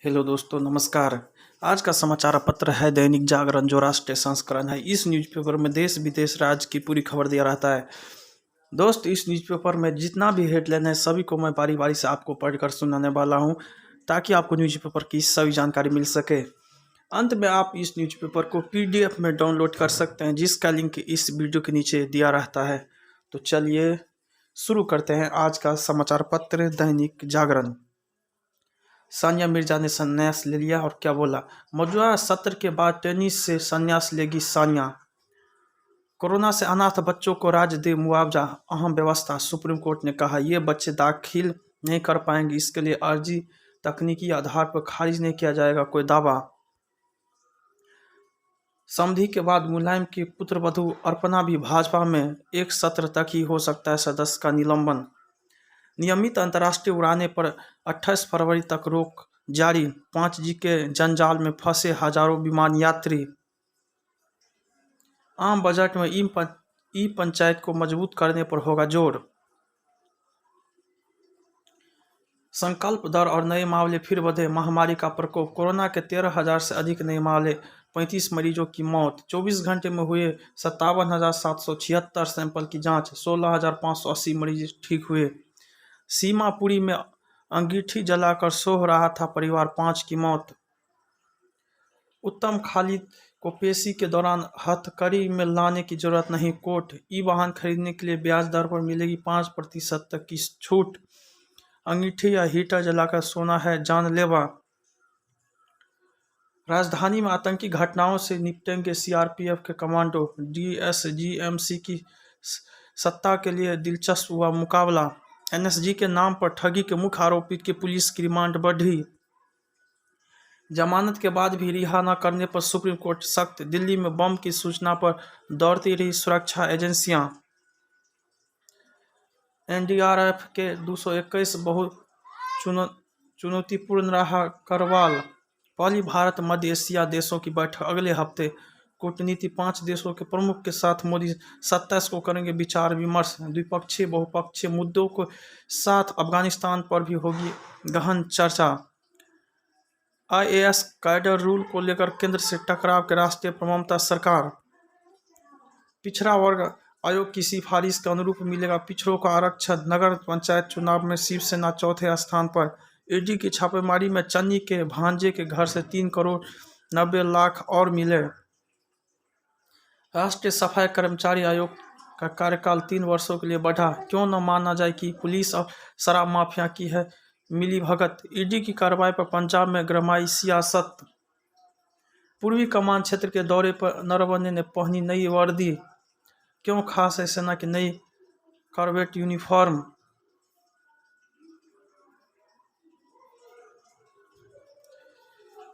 Hello दोस्तों, नमस्कार। आज का समाचार पत्र है दैनिक जागरण, जो राष्ट्रीय संस्करण है। इस न्यूज़पेपर में देश विदेश राज्य की पूरी खबर दिया रहता है। दोस्त, इस न्यूज़पेपर में जितना भी हेडलाइन है सभी को मैं बारी बारी से आपको पढ़कर सुनाने वाला हूं, ताकि आपको न्यूज़पेपर की सभी जानकारी मिल सके। अंत में आप इस न्यूज़पेपर को PDF में डाउनलोड कर सकते हैं, जिसका लिंक इस वीडियो के नीचे दिया रहता है। तो चलिए शुरू करते हैं आज का समाचार पत्र दैनिक जागरण। सानिया मिर्जा ने संन्यास ले लिया और क्या बोला। मौजूदा सत्र के बाद टेनिस से संन्यास लेगी सानिया। कोरोना से अनाथ बच्चों को राज्य दे मुआवजा, अहम व्यवस्था। सुप्रीम कोर्ट ने कहा ये बच्चे दाखिल नहीं कर पाएंगे, इसके लिए अर्जी तकनीकी आधार पर खारिज नहीं किया जाएगा कोई दावा। समधि के बाद मुलायम की पुत्रवधू अर्पणा भी भाजपा में, एक सत्र तक ही हो सकता है सदस्य का निलंबन। नियमित अंतर्राष्ट्रीय उड़ाने पर 28 फरवरी तक रोक जारी। 5G के जंजाल में फंसे हजारों विमान यात्री। आम बजट में ई पंचायत को मजबूत करने पर होगा जोर। संकल्प दर और नए मामले फिर बढ़े, महामारी का प्रकोप। कोरोना के 13,000 से अधिक नए मामले, 35 मरीजों की मौत। 24 घंटे में हुए 57,776 सैंपल की जांच, 16,580 मरीज ठीक हुए। सीमापुरी में अंगीठी जलाकर सो रहा था परिवार, 5 की मौत। उत्तम खालिद को पेशी के दौरान हथकड़ी में लाने की जरूरत नहीं, कोर्ट। ई वाहन खरीदने के लिए ब्याज दर पर मिलेगी 5% तक की छूट। अंगीठी या हीटर जलाकर सोना है जानलेवा। राजधानी में आतंकी घटनाओं से निपटेंगे CRPF के कमांडो। DSGMC की सत्ता के लिए दिलचस्प हुआ मुकाबला। NSG के नाम पर ठगी के मुख्य आरोपी की पुलिस की रिमांड बढ़ी। जमानत के बाद भी रिहा न करने पर सुप्रीम कोर्ट सख्त। दिल्ली में बम की सूचना पर दौड़ती रही सुरक्षा एजेंसियां। NDRF के 221 चुनौतीपूर्ण रहा करवाल। पहली भारत मध्य एशिया देशों की बैठक अगले हफ्ते। कूटनीति 5 देशों के प्रमुख के साथ मोदी 27 को करेंगे विचार विमर्श। द्विपक्षीय बहुपक्षीय मुद्दों के साथ अफगानिस्तान पर भी होगी गहन चर्चा। IAS कैडर रूल को लेकर केंद्र से टकराव के रास्ते पर ममता सरकार। पिछड़ा वर्ग आयोग की सिफारिश के अनुरूप मिलेगा पिछड़ों का आरक्षण। नगर पंचायत चुनाव में शिवसेना चौथे स्थान पर। ED की छापेमारी में चन्नी के भांजे के घर से 3 करोड़ 90 लाख और मिले। राष्ट्रीय सफाई कर्मचारी आयोग का कार्यकाल 3 वर्षों के लिए बढ़ा। क्यों न माना जाए कि पुलिस और शराब माफिया की है मिली भगत। ED की कार्रवाई पर पंजाब में गरमाई सियासत। पूर्वी कमान क्षेत्र के दौरे पर नरवणे ने पहनी नई वर्दी। क्यों खास है सेना की नई कॉर्वेट यूनिफॉर्म।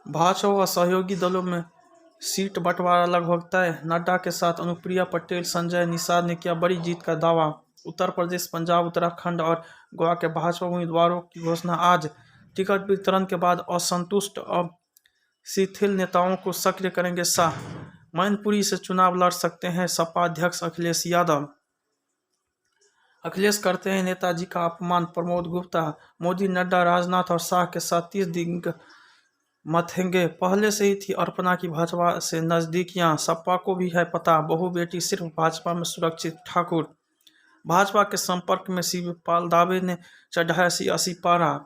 भाजपा व सहयोगी दलों में सीट बंटवारा लगभग तय। नड्डा के साथ अनुप्रिया पटेल, संजय निषाद ने किया बड़ी जीत का दावा। उत्तर प्रदेश, पंजाब, उत्तराखंड और गोवा के भाजपा उम्मीदवारों की घोषणा आज। टिकट वितरण के बाद असंतुष्ट और शिथिल नेताओं को सक्रिय करेंगे शाह। मैनपुरी से चुनाव लड़ सकते हैं सपा अध्यक्ष अखिलेश यादव। अखिलेश करते हैं नेताजी का अपमान, प्रमोद गुप्ता। मोदी, नड्डा, राजनाथ और शाह के साथ 30 दिन मथेंगे। पहले से ही थी अर्पणा की भाजपा से नजदीकियां, सपा को भी है पता। बहु बेटी सिर्फ भाजपा में सुरक्षित, ठाकुर। भाजपा के संपर्क में शिवपाल दावे ने चढ़ाया 80 पारा।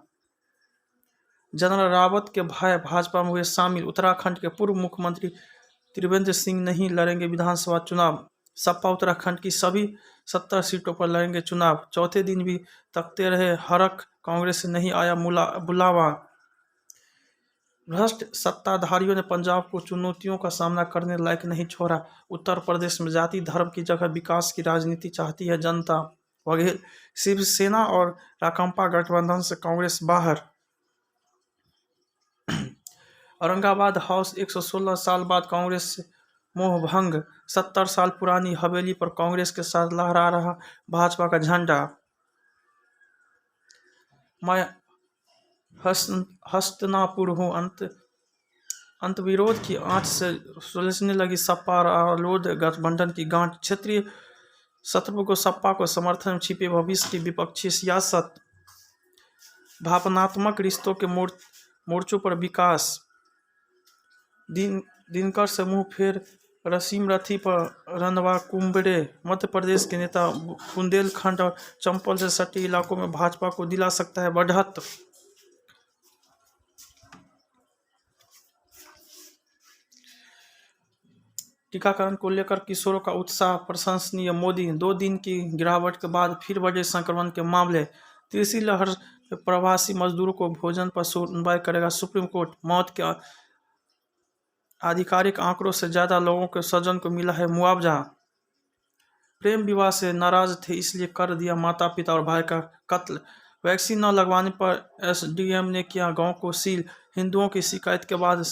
जनरल रावत के भाई भाजपा में हुए शामिल। उत्तराखंड के पूर्व मुख्यमंत्री त्रिवेंद्र सिंह नहीं लड़ेंगे विधानसभा चुनाव। सपा उत्तराखंड की सभी 70 सीटों पर लड़ेंगे चुनाव। चौथे दिन भी तकते रहे हरख, कांग्रेस से नहीं आया बुलावा। भ्रष्ट सत्ताधारियों ने पंजाब को चुनौतियों का सामना करने लायक नहीं छोड़ा। उत्तर प्रदेश में जाति धर्म की जगह विकास की राजनीति चाहती है जनता, वगैरह। शिवसेना और राकांपा गठबंधन से कांग्रेस बाहर। औरंगाबाद हाउस 116 साल बाद कांग्रेस से मोहभंग। 70 साल पुरानी हवेली पर कांग्रेस के साथ लहरा रहा भाजपा का झंडा। मैं हस्तिनापुर हूँ, अंतविरोध की आंच से सुलझने लगी सपा रालोद गठबंधन की गांठ। क्षेत्रीय शत्रु को सपा को समर्थन में छिपे भविष्य की विपक्षी सियासत। भावनात्मक रिश्तों के मोर्चों पर विकास। दिनकर से मुंह फेर रसीम रथी पर रंधवा कुंबड़े। मध्य प्रदेश के नेता बुंदेलखंड और चंबल से सटे इलाकों में भाजपा को दिला सकता है बढ़त। टीकाकरण को लेकर किशोरों का उत्साह प्रशंसनीय। मोदी 2 दिन की गिरावट के बाद फिर बढ़े संक्रमण के मामले। तीसरी लहर में प्रवासी मजदूरों को भोजन पर सुनवाई करेगा सुप्रीम कोर्ट। मौत के आधिकारिक आंकड़ों से ज्यादा लोगों के स्वजन को मिला है मुआवजा। प्रेम विवाह से नाराज थे इसलिए कर दिया माता पिता और भाई का कत्ल। वैक्सीन न लगवाने पर एसडीएम ने किया गांव को सील। हिंदुओं की शिकायत के बाद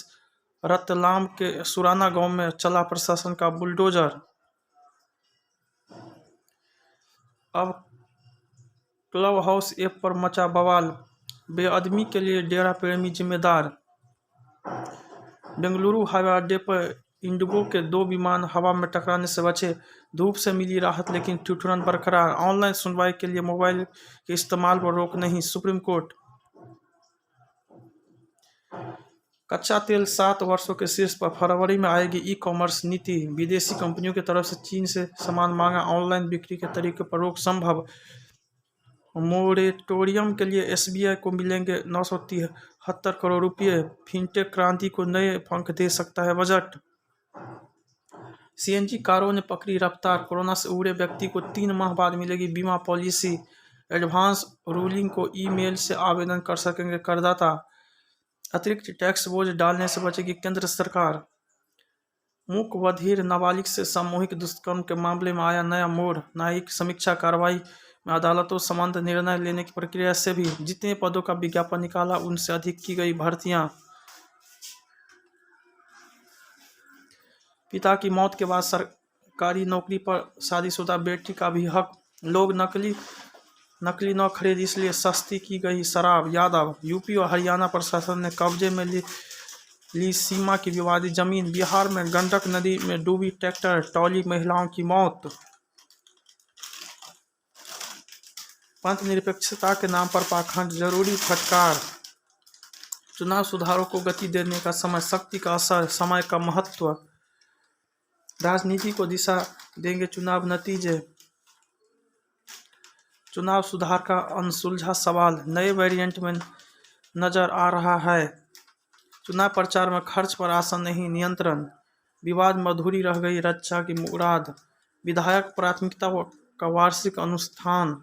रतलाम के सुराना गांव में चला प्रशासन का बुलडोजर। अब क्लब हाउस ऐप पर मचा बवाल। बेअदबी के लिए डेरा प्रेमी जिम्मेदार। बेंगलुरु हवाई अड्डे पर इंडिगो के 2 विमान हवा में टकराने से बचे। धूप से मिली राहत लेकिन ठिठुरन बरकरार। ऑनलाइन सुनवाई के लिए मोबाइल के इस्तेमाल पर रोक नहीं सुप्रीम कोर्ट। कच्चा तेल 7 वर्षों के शीर्ष पर। फरवरी में आएगी ई कॉमर्स नीति। विदेशी कंपनियों की तरफ से चीन से सामान मांगा। ऑनलाइन बिक्री के तरीके पर रोक संभव। मोरेटोरियम के लिए एसबीआई को मिलेंगे 973 करोड़ रुपए। फिनटेक क्रांति को नए पंख दे सकता है बजट। सीएनजी कारों ने पकड़ी रफ्तार। कोरोना से उबरे व्यक्ति को 3 माह बाद मिलेगी बीमा पॉलिसी। एडवांस रूलिंग को ईमेल से आवेदन कर सकेंगे करदाता। अतिरिक्त टैक्स बोझ डालने से बचेगी केंद्र सरकार। मूक बधिर नाबालिग से सामूहिक दुष्कर्म के मामले में आया नया मोड़। न्यायिक समीक्षा कार्रवाई में अदालतों संबंध निर्णय लेने की प्रक्रिया से भी जितने पदों का विज्ञापन निकाला उनसे अधिक की गई भर्तियां। पिता की मौत के बाद सरकारी नौकरी पर शादीशुदा बेटी का भी हक। लोग नकली न खरीद इसलिए सस्ती की गई शराब। यादव। यूपी और हरियाणा प्रशासन ने कब्जे में ली सीमा की विवादित जमीन। बिहार में गंडक नदी में डूबी ट्रैक्टर ट्रॉली, महिलाओं की मौत। पंथ निरपेक्षता के नाम पर पाखंड, जरूरी फटकार। चुनाव सुधारों को गति देने का समय, शक्ति का असर, समय का महत्व। राजनीति को दिशा देंगे चुनाव नतीजे। चुनाव सुधार का अनसुलझा सवाल नए वेरिएंट में नजर आ रहा है। चुनाव प्रचार में खर्च पर आसन नहीं नियंत्रण। विवाद में अधूरी रह गई रक्षा की मुराद। विधायक प्राथमिकता का वार्षिक अनुष्ठान।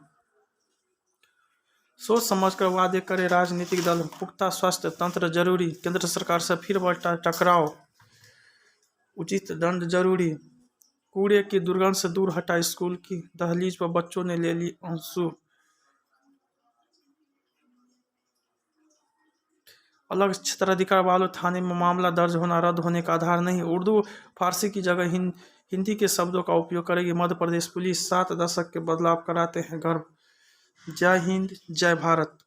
सोच समझकर वादे करे राजनीतिक दल। पुख्ता स्वास्थ्य तंत्र जरूरी। केंद्र सरकार से फिर बढ़ता टकराव। उचित दंड जरूरी। कूड़े की दुर्गंध से दूर हटा स्कूल की दहलीज पर बच्चों ने ले ली आंसू। अलग क्षेत्राधिकार वालों थाने में मामला दर्ज होना रद्द होने का आधार नहीं। उर्दू फारसी की जगह हिंदी के शब्दों का उपयोग करेगी मध्य प्रदेश पुलिस। 7 दशक के बदलाव कराते हैं गर्व। जय हिंद, जय भारत।